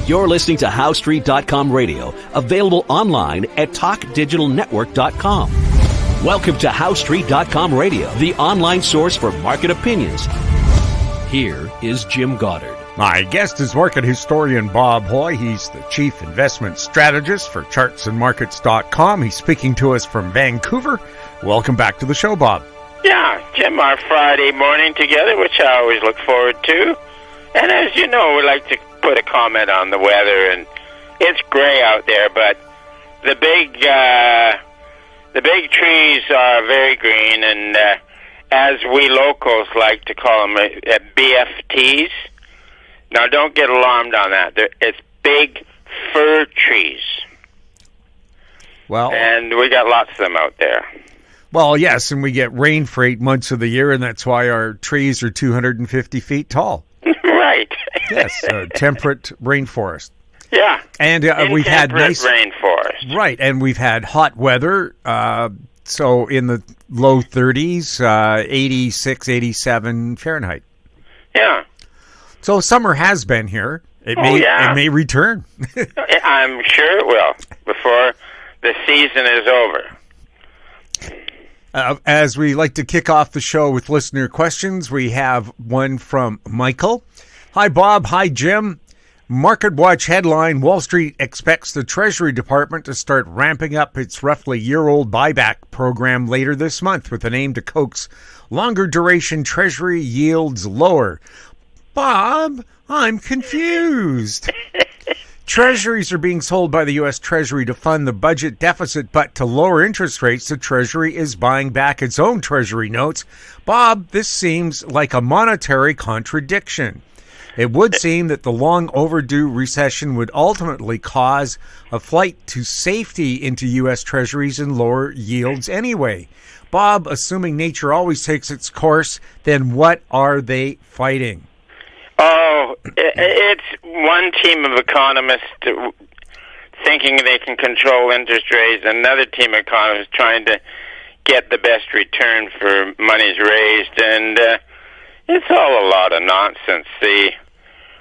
You're listening to HowStreet.com radio, available online at TalkDigitalNetwork.com. Welcome to HowStreet.com radio, the online source for market opinions. Here is Jim Goddard. My guest is market historian Bob Hoye. He's the chief investment strategist for chartsandmarkets.com. He's speaking to us from Vancouver. Welcome back to the show, Bob. Yeah, Jim, our Friday morning together, which I always look forward to. And as you know, we like to put a comment on the weather, and it's gray out there, but the big trees are very green, and as we locals like to call them, BFTs. Now, don't get alarmed on that. It's big fir trees. Well, and we got lots of them out there. Well, yes, and we get rain for 8 months of the year, and that's why our trees are 250 feet tall. Right. Yes, temperate rainforest. Yeah. And we've had nice rainforest. Right, and we've had hot weather, so in the low 30s, 86, 87 Fahrenheit. Yeah. So summer has been here. It may return. I'm sure it will before the season is over. As we like to kick off the show with listener questions, we have one from Michael. Hi, Bob. Hi, Jim. Market Watch headline, Wall Street expects the Treasury Department to start ramping up its roughly year-old buyback program later this month with an aim to coax longer duration Treasury yields lower. Bob, I'm confused. Treasuries are being sold by the U.S. Treasury to fund the budget deficit, but to lower interest rates, the Treasury is buying back its own Treasury notes. Bob, this seems like a monetary contradiction. It would seem that the long overdue recession would ultimately cause a flight to safety into U.S. Treasuries and lower yields anyway. Bob, assuming nature always takes its course, then what are they fighting? Oh, it's one team of economists thinking they can control interest rates, another team of economists trying to get the best return for monies raised, and it's all a lot of nonsense. The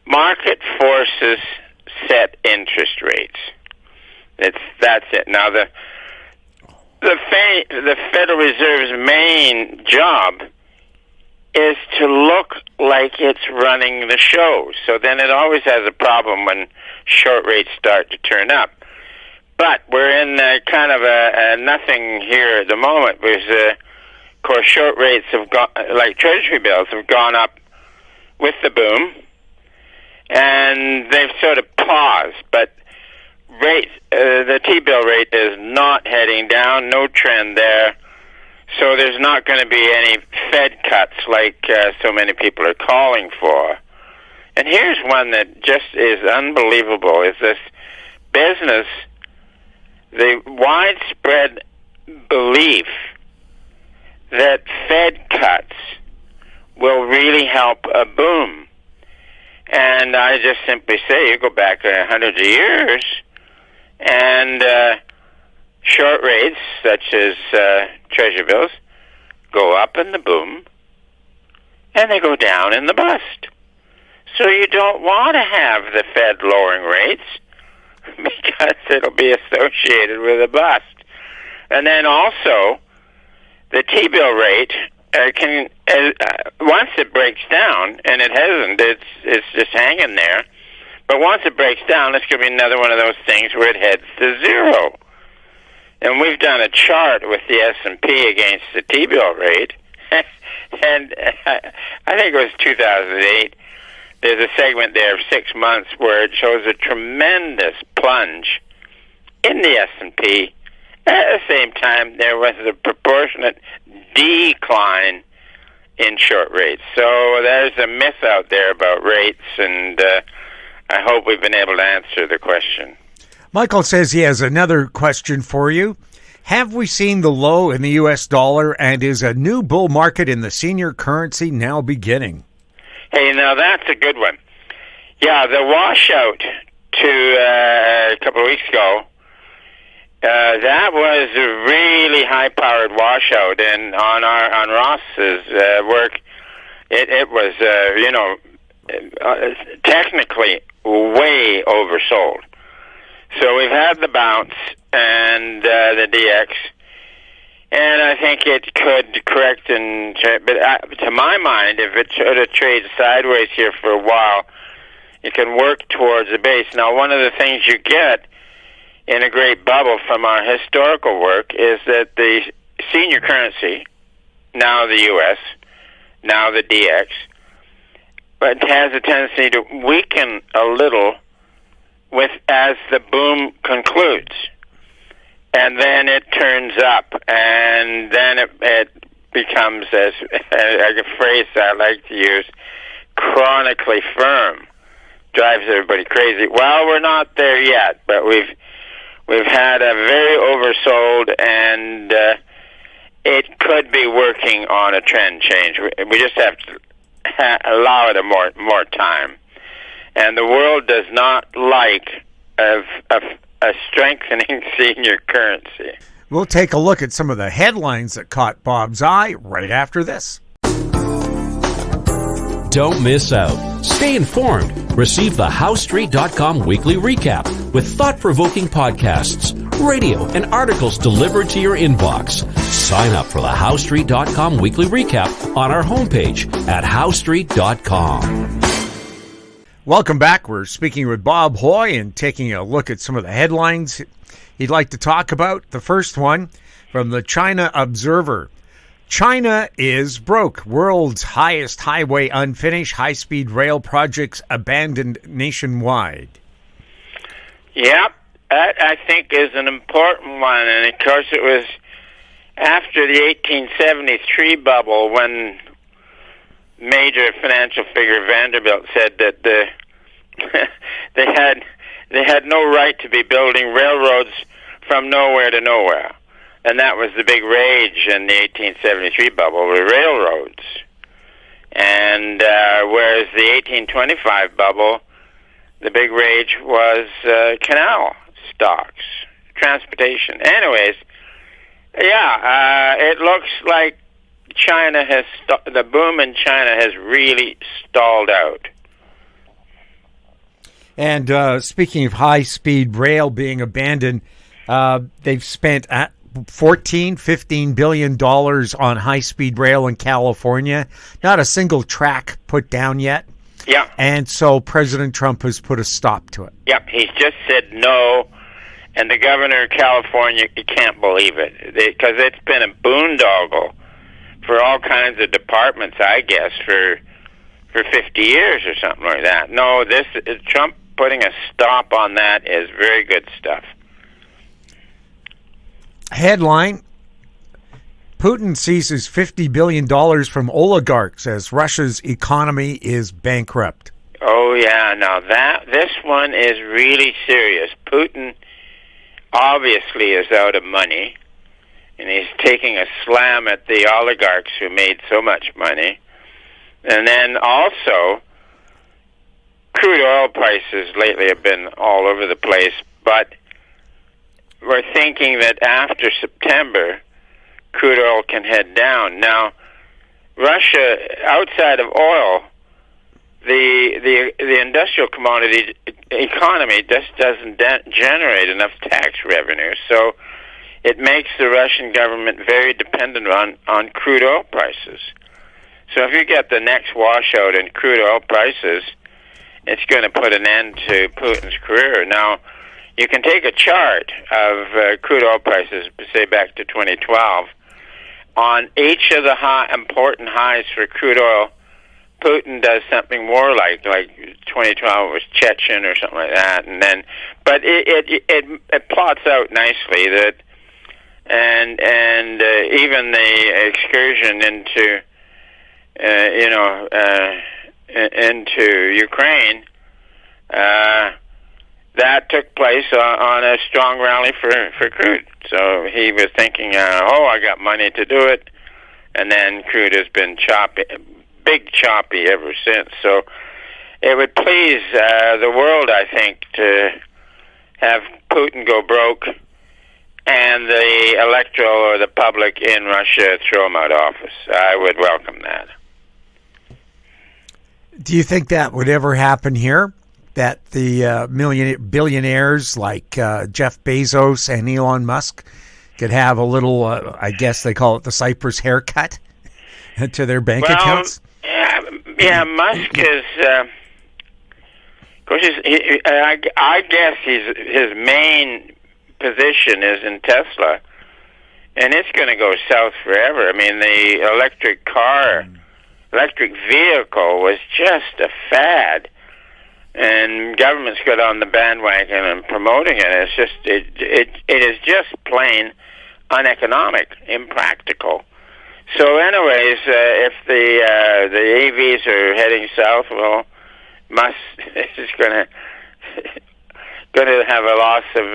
market forces set interest rates. That's it. Now, the Federal Reserve's main job is to look like it's running the show. So then it always has a problem when short rates start to turn up. But we're in kind of a nothing here at the moment because, of course, short rates have gone, like Treasury bills, have gone up with the boom, and they've sort of paused. But rates, the T-bill rate is not heading down, no trend there. So there's not going to be any Fed cuts like so many people are calling for. And here's one that just is unbelievable, is this business, the widespread belief that Fed cuts will really help a boom. And I just simply say, you go back 100 years, and short rates, such as Treasury bills, go up in the boom, and they go down in the bust. So you don't want to have the Fed lowering rates because it'll be associated with a bust. And then also, the T-bill rate can once it breaks down, and it hasn't, it's just hanging there. But once it breaks down, it's going to be another one of those things where it heads to zero. And we've done a chart with the S&P against the T-bill rate, and I think it was 2008. There's a segment there of 6 months where it shows a tremendous plunge in the S&P. At the same time, there was a proportionate decline in short rates. So there's a myth out there about rates, and I hope we've been able to answer the question. Michael says he has another question for you. Have we seen the low in the U.S. dollar, and is a new bull market in the senior currency now beginning? Hey, now that's a good one. Yeah, the washout to a couple of weeks ago, that was a really high-powered washout, and on Ross's work, it was technically way oversold. So we've had the bounce and the DX, and I think it could correct. But to my mind, if it sort of trades sideways here for a while, it can work towards a base. Now, one of the things you get in a great bubble from our historical work is that the senior currency, now the U.S., now the DX, but has a tendency to weaken a little as the boom concludes. And then it turns up, and then it becomes, as a phrase I like to use, chronically firm. Drives everybody crazy. Well, we're not there yet, but we've had a very oversold, and it could be working on a trend change. We just have to allow it more time. And the world does not like a strengthening senior currency. We'll take a look at some of the headlines that caught Bob's eye right after this. Don't miss out. Stay informed. Receive the HowStreet.com weekly recap with thought-provoking podcasts, radio, and articles delivered to your inbox. Sign up for the HowStreet.com weekly recap on our homepage at HowStreet.com. Welcome back. We're speaking with Bob Hoye and taking a look at some of the headlines he'd like to talk about. The first one from the China Observer. China is broke. World's highest highway unfinished. High-speed rail projects abandoned nationwide. Yep, that I think is an important one. And of course it was after the 1873 bubble when major financial figure Vanderbilt said that they had no right to be building railroads from nowhere to nowhere. And that was the big rage in the 1873 bubble, the railroads. And whereas the 1825 bubble, the big rage was canal stocks, transportation. Anyways, it looks like the boom in China has really stalled out. And speaking of high-speed rail being abandoned, they've spent $15 billion on high-speed rail in California. Not a single track put down yet. Yeah. And so President Trump has put a stop to it. Yep, he's just said no, and the governor of California, you can't believe it, because it's been a boondoggle for all kinds of departments, I guess, for 50 years or something like that. No, Trump putting a stop on that is very good stuff. Headline, Putin seizes $50 billion from oligarchs as Russia's economy is bankrupt. Oh, yeah. Now, this one is really serious. Putin obviously is out of money, and he's taking a slam at the oligarchs who made so much money. And then also, crude oil prices lately have been all over the place, but we're thinking that after September, crude oil can head down. Now, Russia, outside of oil, the industrial commodity economy just doesn't generate enough tax revenue, so it makes the Russian government very dependent on crude oil prices. So if you get the next washout in crude oil prices, it's going to put an end to Putin's career. Now, you can take a chart of crude oil prices, say back to 2012. On each of the important highs for crude oil, Putin does something more like 2012 was Chechen or something like that, and then, but it plots out nicely that, and even the excursion into Ukraine, that took place on a strong rally for crude. So he was thinking, I got money to do it, and then crude has been choppy ever since. So it would please the world, I think, to have Putin go broke and the electoral or the public in Russia throw him out of office. I would welcome that. Do you think that would ever happen here? That the billionaires like Jeff Bezos and Elon Musk could have a little, I guess they call it the Cypress haircut to their bank accounts? Yeah, Musk is... of course, I guess his main position is in Tesla, and it's going to go south forever. I mean, the electric vehicle was just a fad, and governments got on the bandwagon and promoting it. It's just it is just plain uneconomic, impractical. So, anyways, if the EVs are heading south, well, Musk is going to have a loss of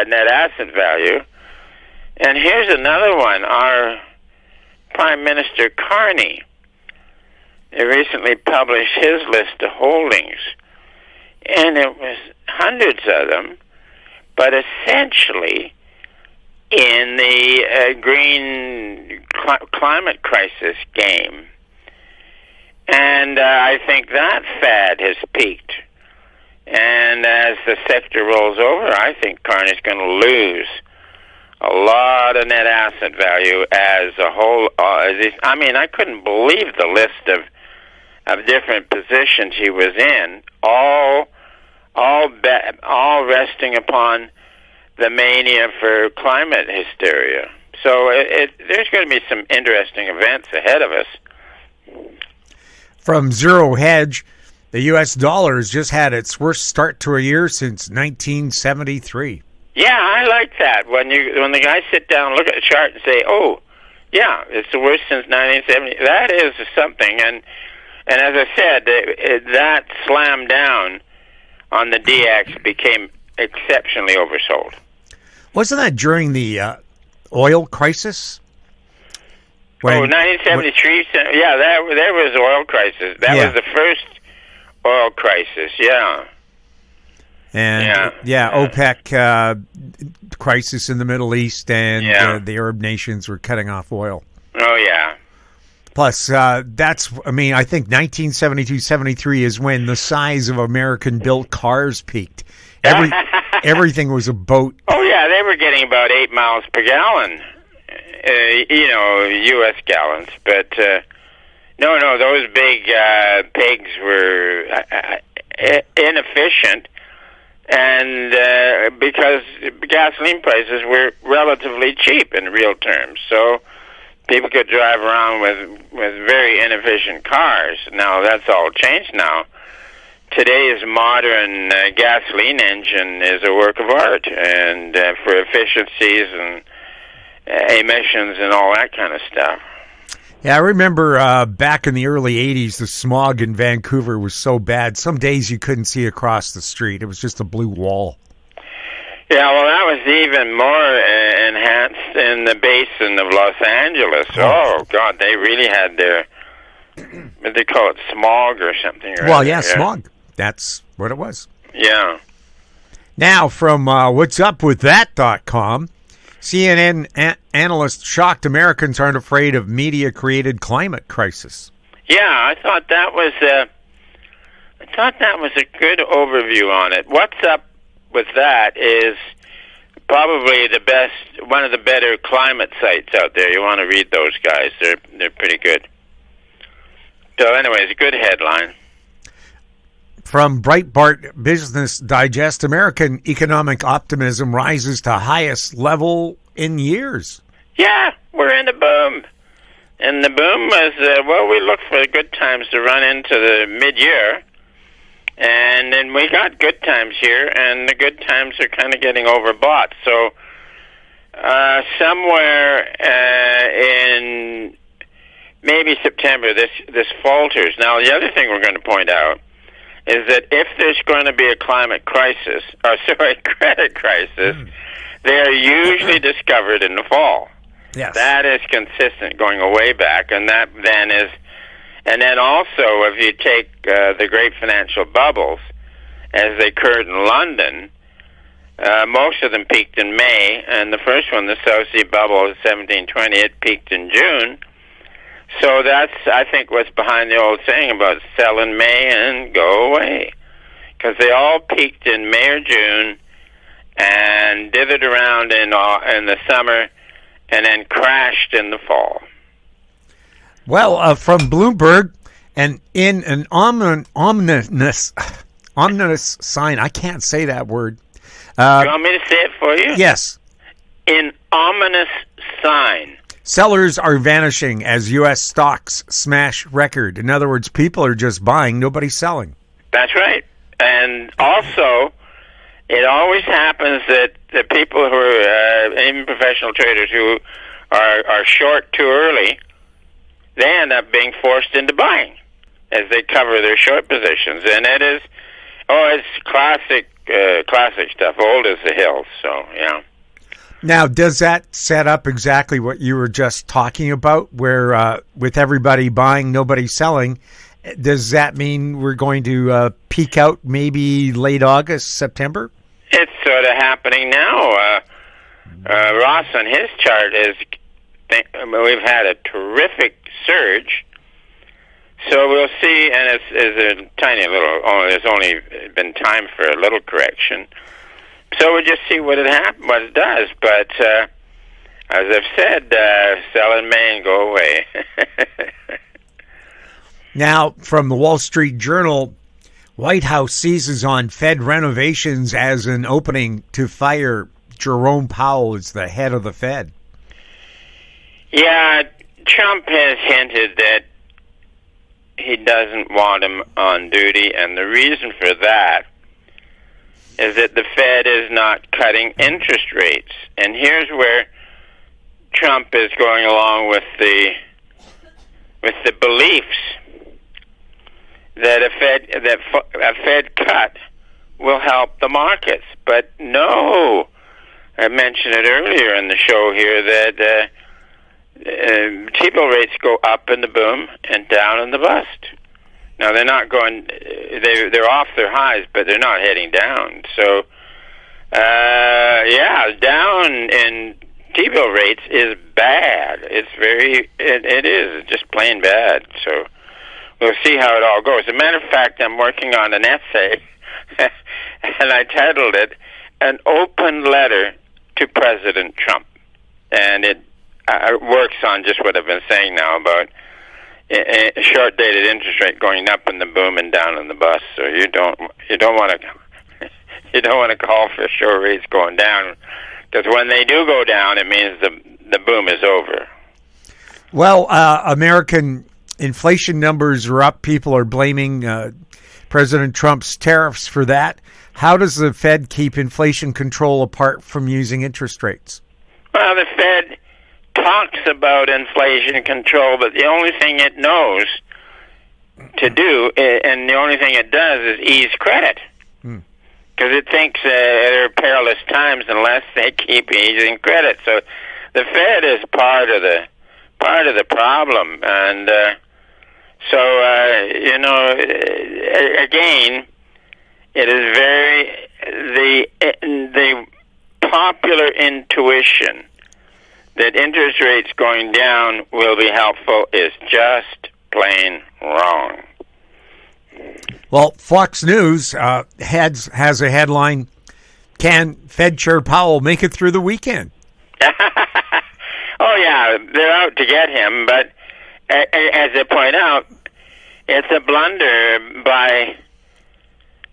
net asset value. And here's another one. Our Prime Minister Carney recently published his list of holdings, and it was hundreds of them, but essentially in the green climate crisis game. And I think that fad has peaked. And as the sector rolls over, I think Carney's going to lose a lot of net asset value as a whole. I mean, I couldn't believe the list of different positions he was in, all resting upon the mania for climate hysteria. So there's going to be some interesting events ahead of us. From zero hedge, the U.S. dollar has just had its worst start to a year since 1973. Yeah, I like that. When the guys sit down and look at the chart and say, "Oh, yeah, it's the worst since 1970." That is something. And as I said, that slam down on the DX became exceptionally oversold. Wasn't that during the oil crisis? 1973. Yeah, there was oil crisis. That was the first oil crisis. Yeah. And OPEC crisis in the Middle East, and the Arab nations were cutting off oil. Oh yeah. Plus, I think 1972-73 is when the size of American-built cars peaked. Everything was a boat. Oh yeah, they were getting about 8 miles per gallon. U.S. gallons, but no, those big pigs were inefficient, and because gasoline prices were relatively cheap in real terms, so people could drive around with very inefficient cars. Now that's all changed now. Today's modern gasoline engine is a work of art, and for efficiencies and emissions and all that kind of stuff. Yeah, I remember back in the early 80s, the smog in Vancouver was so bad. Some days you couldn't see across the street. It was just a blue wall. Yeah, well, that was even more enhanced in the basin of Los Angeles. Oh, God, they really had their, what they call it, smog or something. Well, yeah, smog. That's what it was. Yeah. Now, from whatsupwiththat.com, CNN analyst shocked Americans aren't afraid of media-created climate crisis. Yeah, I thought that was a good overview on it. What's Up With That is probably one of the better climate sites out there. You want to read those guys; they're pretty good. So, anyways, a good headline. From Breitbart Business Digest, American economic optimism rises to highest level in years. Yeah, we're in a boom. And the boom was, we look for good times to run into the mid-year. And then we got good times here, and the good times are kind of getting overbought. So somewhere in maybe September, this falters. Now, the other thing we're going to point out is that if there's going to be a credit crisis, they are usually discovered in the fall. Yes. That is consistent going way back, and then also if you take the great financial bubbles as they occurred in London, most of them peaked in May, and the first one, the South Sea bubble of 1720, it peaked in June. So that's, I think, what's behind the old saying about sell in May and go away. Because they all peaked in May or June and dithered around in the summer and then crashed in the fall. Well, from Bloomberg, and in an ominous sign, I can't say that word. You want me to say it for you? Yes. In ominous sign. Sellers are vanishing as U.S. stocks smash record. In other words, people are just buying, nobody's selling. That's right. And also, it always happens that the people who are, even professional traders who are short too early, they end up being forced into buying as they cover their short positions. And it is, it's classic stuff, old as the hills, so, yeah. Now, does that set up exactly what you were just talking about, where with everybody buying, nobody selling? Does that mean we're going to peak out maybe late August, September? It's sort of happening now. Ross on his chart we've had a terrific surge. So we'll see, and it's a tiny little, there's only been time for a little correction. So we'll just see what it does. But as I've said, sell in May and go away. Now, from the Wall Street Journal, White House seizes on Fed renovations as an opening to fire Jerome Powell as the head of the Fed. Yeah, Trump has hinted that he doesn't want him on duty, and the reason for that is that the Fed is not cutting interest rates. And here's where Trump is going along with the beliefs that a Fed cut will help the markets. But no, I mentioned it earlier in the show here that T-bill rates go up in the boom and down in the bust. Now they're not going; they're off their highs, but they're not heading down. So, down in T-bill rates is bad. It is just plain bad. So we'll see how it all goes. As a matter of fact, I'm working on an essay, and I titled it "An Open Letter to President Trump," and it works on just what I've been saying now about a short-dated interest rate going up in the boom and down in the bust. So you don't want to call for short rates going down, because when they do go down, it means the boom is over. Well, American inflation numbers are up. People are blaming President Trump's tariffs for that. How does the Fed keep inflation control apart from using interest rates? Well, the Fed talks about inflation control, but the only thing it knows to do, and the only thing it does, is ease credit. Because it thinks there are perilous times unless they keep easing credit. So the Fed is part of the problem, and again, it is the popular intuition that interest rates going down will be helpful is just plain wrong. Well, Fox News has a headline, "Can Fed Chair Powell make it through the weekend?" Oh, yeah, they're out to get him, but as they point out, it's a blunder by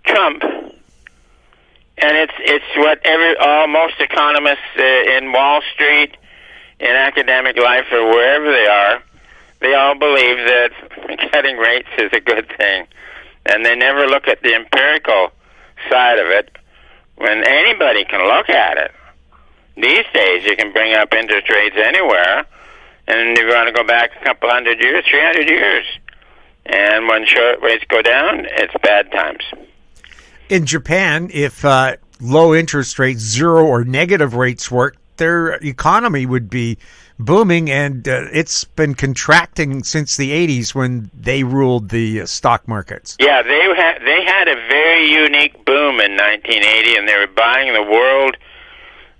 Trump. And it's what most economists in Wall Street, in academic life, or wherever they all believe that cutting rates is a good thing. And they never look at the empirical side of it, when anybody can look at it. These days, you can bring up interest rates anywhere, and you're going to go back a couple 100 years, 300 years. And when short rates go down, it's bad times. In Japan, if low interest rates, zero or negative rates work, their economy would be booming, and it's been contracting since the 80s when they ruled the stock markets. Yeah, they had a very unique boom in 1980, and they were buying the world.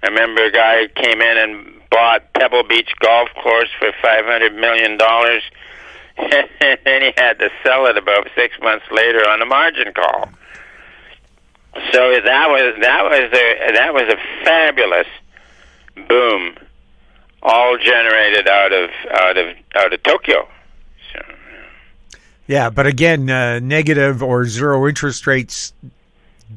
I remember a guy came in and bought Pebble Beach Golf Course for $500 million, and then he had to sell it about 6 months later on a margin call. So that was a fabulous boom, all generated out of Tokyo. So, yeah, but again, negative or zero interest rates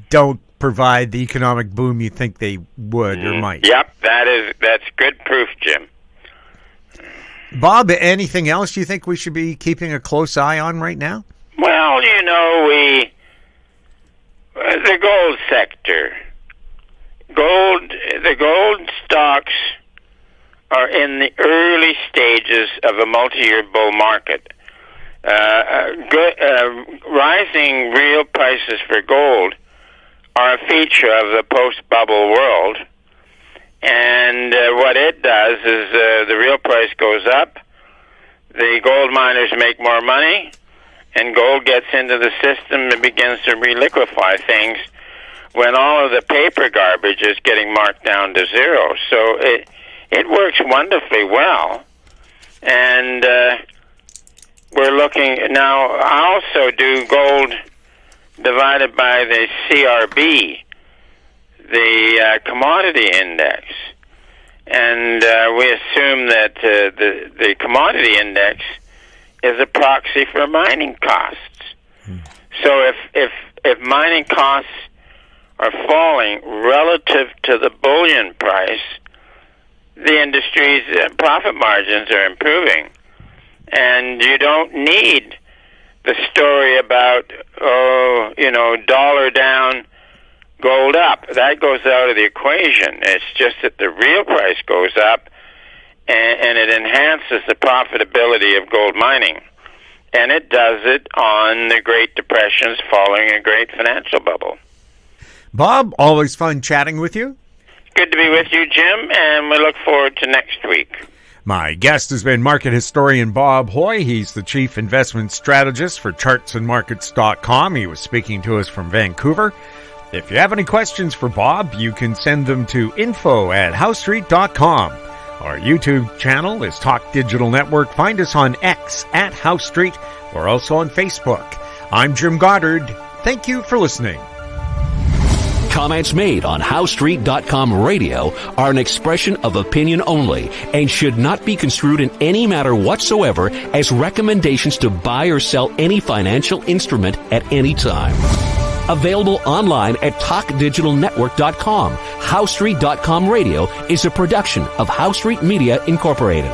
don't provide the economic boom you think they would or might. Yep, that's good proof, Jim. Bob, anything else you think we should be keeping a close eye on right now? Well, the gold sector. The gold stocks are in the early stages of a multi-year bull market. Rising real prices for gold are a feature of the post-bubble world. And what it does is the real price goes up, the gold miners make more money, and gold gets into the system and begins to reliquefy things when all of the paper garbage is getting marked down to zero. So it works wonderfully well. And we're looking now. I also do gold divided by the CRB, the commodity index, and we assume that the commodity index is a proxy for mining costs. So if mining costs are falling relative to the bullion price, the industry's profit margins are improving, and you don't need the story about dollar down, gold up. That goes out of the equation. It's just that the real price goes up, and it enhances the profitability of gold mining. And it does it on the Great Depressions following a great financial bubble. Bob, always fun chatting with you. Good to be with you, Jim, and we look forward to next week. My guest has been market historian Bob Hoye. He's the chief investment strategist for chartsandmarkets.com. He was speaking to us from Vancouver. If you have any questions for Bob, you can send them to info@housestreet.com. Our YouTube channel is Talk Digital Network. Find us on X @HouseStreet. We're also on Facebook. I'm Jim Goddard. Thank you for listening. Comments made on HouseStreet.com radio are an expression of opinion only and should not be construed in any matter whatsoever as recommendations to buy or sell any financial instrument at any time. Available online at TalkDigitalNetwork.com. HouseStreet.com radio is a production of House Street Media Incorporated.